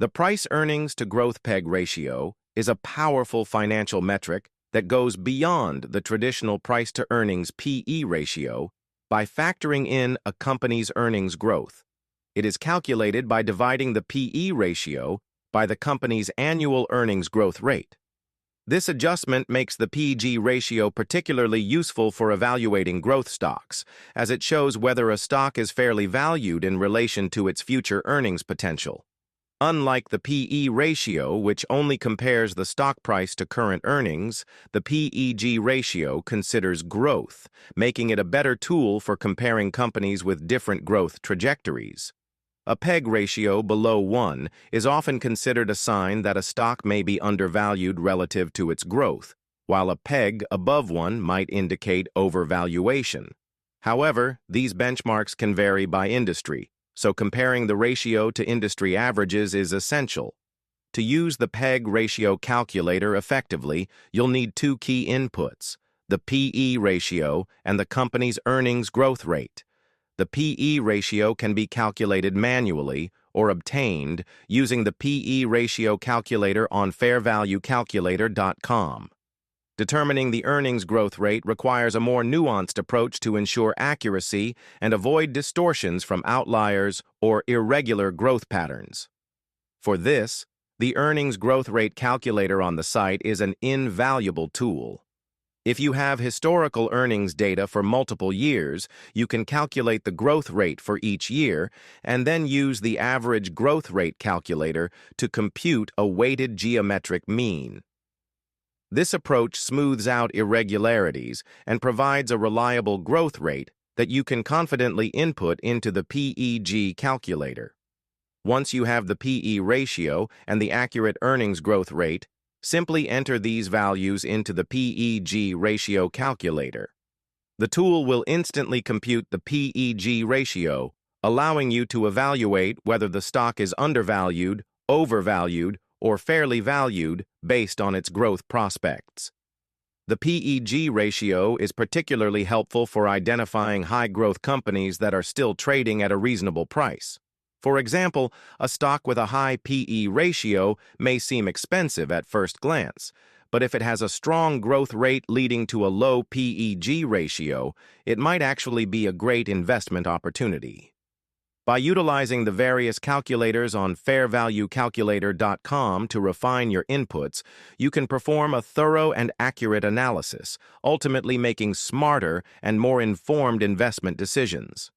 The price-earnings to growth PEG ratio is a powerful financial metric that goes beyond the traditional price-to-earnings PE ratio by factoring in a company's earnings growth. It is calculated by dividing the PE ratio by the company's annual earnings growth rate. This adjustment makes the PEG ratio particularly useful for evaluating growth stocks, as it shows whether a stock is fairly valued in relation to its future earnings potential. Unlike the PE ratio, which only compares the stock price to current earnings, the PEG ratio considers growth, making it a better tool for comparing companies with different growth trajectories. A PEG ratio below 1 is often considered a sign that a stock may be undervalued relative to its growth, while a PEG above 1 might indicate overvaluation. However, these benchmarks can vary by industry, so comparing the ratio to industry averages is essential. To use the PEG ratio calculator effectively, you'll need two key inputs: the PE ratio and the company's earnings growth rate. The PE ratio can be calculated manually or obtained using the PE ratio calculator on fairvaluecalculator.com. Determining the earnings growth rate requires a more nuanced approach to ensure accuracy and avoid distortions from outliers or irregular growth patterns. For this, the earnings growth rate calculator on the site is an invaluable tool. If you have historical earnings data for multiple years, you can calculate the growth rate for each year and then use the average growth rate calculator to compute a weighted geometric mean. This approach smooths out irregularities and provides a reliable growth rate that you can confidently input into the PEG calculator. Once you have the PE ratio and the accurate earnings growth rate, simply enter these values into the PEG ratio calculator. The tool will instantly compute the PEG ratio, allowing you to evaluate whether the stock is undervalued, overvalued, or fairly valued based on its growth prospects. The PEG ratio is particularly helpful for identifying high-growth companies that are still trading at a reasonable price. For example, a stock with a high PE ratio may seem expensive at first glance, but if it has a strong growth rate leading to a low PEG ratio, it might actually be a great investment opportunity. By utilizing the various calculators on fairvaluecalculator.com to refine your inputs, you can perform a thorough and accurate analysis, ultimately making smarter and more informed investment decisions.